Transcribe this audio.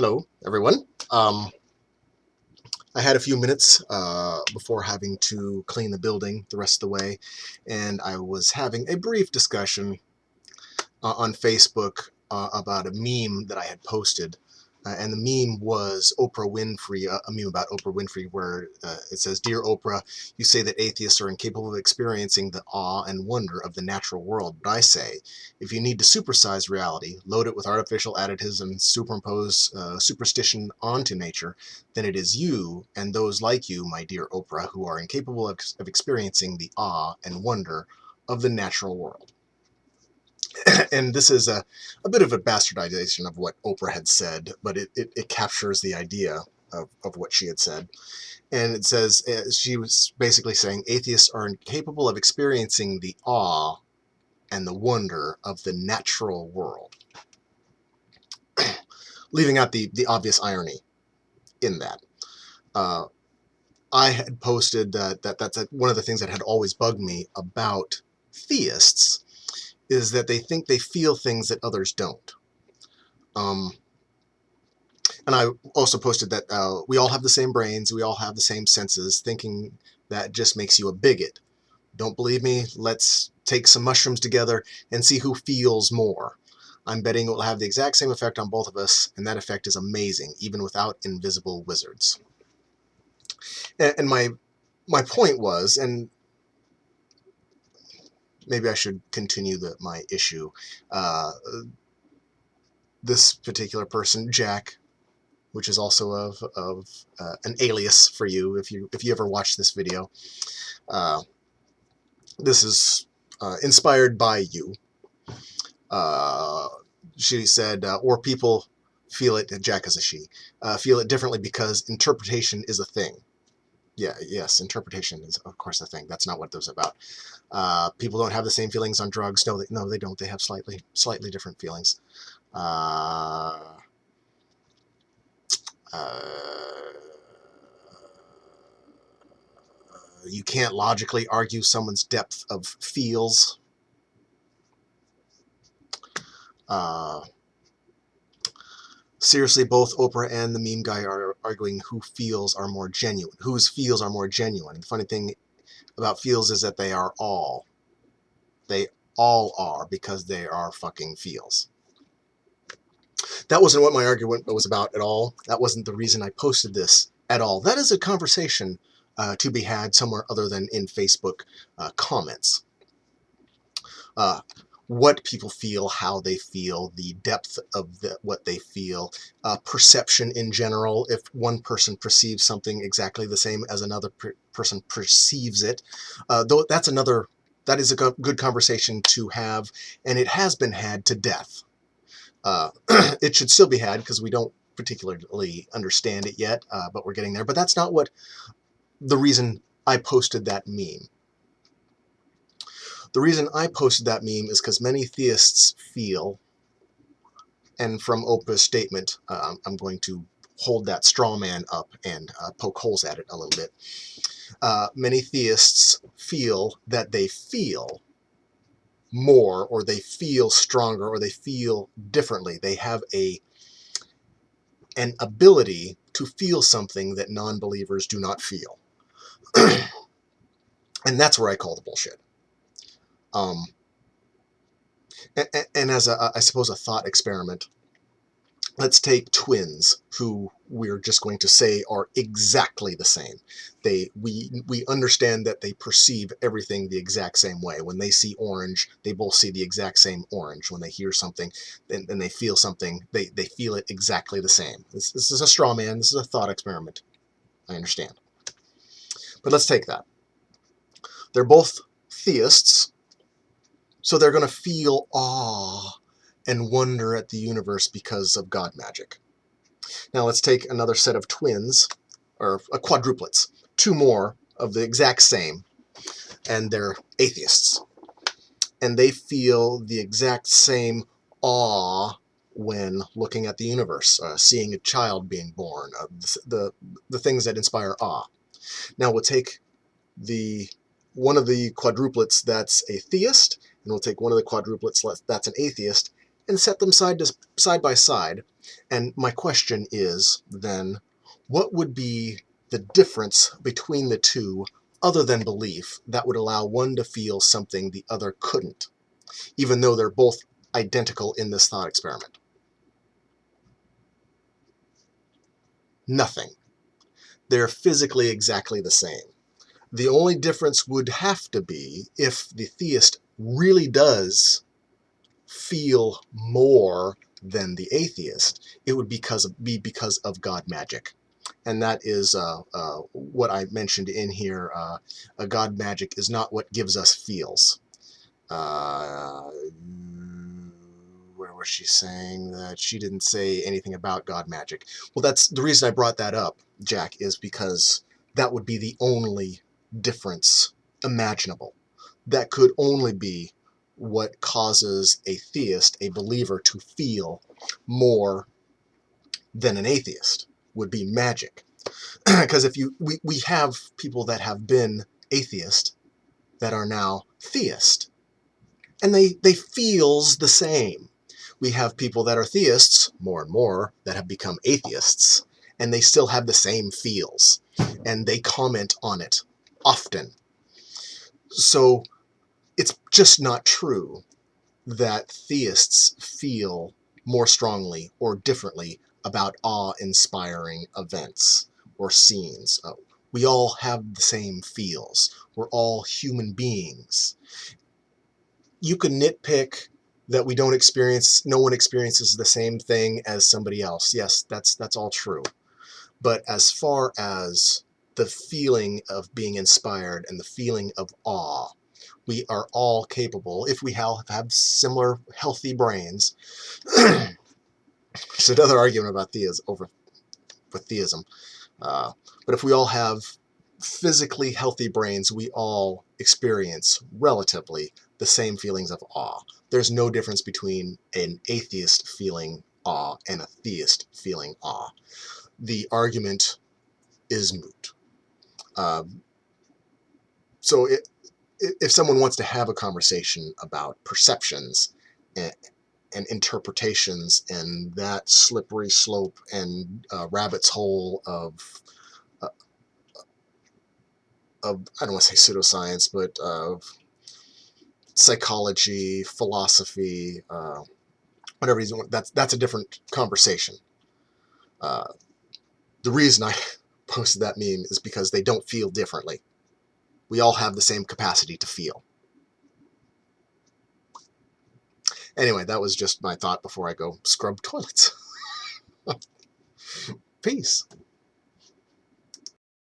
Hello, everyone. I had a few minutes before having to clean the building the rest of the way, and I was having a brief discussion on Facebook about a meme that I had posted. And the meme was Oprah Winfrey, a meme about Oprah Winfrey, where it says, "Dear Oprah, you say that atheists are incapable of experiencing the awe and wonder of the natural world. But I say, if you need to supersize reality, load it with artificial additives and superimpose superstition onto nature, then it is you and those like you, my dear Oprah, who are incapable of experiencing the awe and wonder of the natural world." And this is a bit of a bastardization of what Oprah had said, but it captures the idea of what she had said. And it says, she was basically saying atheists are incapable of experiencing the awe and the wonder of the natural world, leaving out the obvious irony in that. I had posted that's one of the things that had always bugged me about theists, is that they think they feel things that others don't. And I also posted that we all have the same brains, we all have the same senses. Thinking that just makes you a bigot. Don't believe me? Let's take some mushrooms together and see who feels more. I'm betting it will have the exact same effect on both of us, and that effect is amazing, even without invisible wizards. And my point was, and maybe I should continue my issue. This particular person, Jack, which is also of an alias for you if you ever watch this video. This is inspired by you. She said, or people feel it, Jack is a she, feel it differently because interpretation is a thing. Yeah, yes, interpretation is, of course, a thing. That's not what those are about. People don't have the same feelings on drugs. No, they don't. They have slightly different feelings. You can't logically argue someone's depth of feels. Seriously, both Oprah and the meme guy are arguing whose feels are more genuine. The funny thing about feels is that they all are, because they are fucking feels. That wasn't what my argument was about at all. That wasn't the reason I posted this at all. That is a conversation to be had somewhere other than in Facebook comments. What people feel, how they feel, the depth of what they feel, perception in general. If one person perceives something exactly the same as another person perceives it, though that is a good conversation to have, and it has been had to death. It should still be had because we don't particularly understand it yet, but we're getting there. But that's not the reason I posted that meme. The reason I posted that meme is because many theists feel, and from Oprah's statement, I'm going to hold that straw man up and poke holes at it a little bit. Many theists feel that they feel more, or they feel stronger, or they feel differently. They have an ability to feel something that non-believers do not feel. And that's where I call the bullshit. And as I suppose a thought experiment, let's take twins who we're just going to say are exactly the same. We understand that they perceive everything the exact same way. When they see orange, they both see the exact same orange. When they hear something and they feel something, they feel it exactly the same. This is a straw man. This is a thought experiment. I understand. But let's take that. They're both theists, so they're going to feel awe and wonder at the universe because of God magic. Now let's take another set of twins, or quadruplets, two more of the exact same, and they're atheists. And they feel the exact same awe when looking at the universe, seeing a child being born, the things that inspire awe. Now we'll take one of the quadruplets that's a theist, and we'll take one of the quadruplets that's an atheist, and set them side by side. And my question is then, what would be the difference between the two other than belief that would allow one to feel something the other couldn't, even though they're both identical in this thought experiment? Nothing. They're physically exactly the same. The only difference would have to be if the theist really does feel more than the atheist. It would be because of God magic. And that is what I mentioned in here. A God magic is not what gives us feels. Where was she saying that she didn't say anything about God magic? Well, that's the reason I brought that up, Jack, is because that would be the only difference imaginable. That could only be what causes a theist, a believer, to feel more than an atheist, would be magic. Because if we have people that have been atheist that are now theist, and they feels the same. We have people that are theists, more and more, that have become atheists, and they still have the same feels, and they comment on it often. So it's just not true that theists feel more strongly or differently about awe-inspiring events or scenes. We all have the same feels. We're all human beings. You can nitpick that we don't experience, no one experiences the same thing as somebody else. Yes, that's all true. But as far as the feeling of being inspired and the feeling of awe, we are all capable, if we have similar healthy brains. There's another argument about theism. But if we all have physically healthy brains, we all experience relatively the same feelings of awe. There's no difference between an atheist feeling awe and a theist feeling awe. The argument is moot. So if someone wants to have a conversation about perceptions and interpretations and that slippery slope and rabbit's hole uh, of I don't want to say pseudoscience, but of psychology, philosophy, whatever you want, that's a different conversation. Uh, the reason I posted that meme is because they don't feel differently. We all have the same capacity to feel. Anyway, that was just my thought before I go scrub toilets. Peace.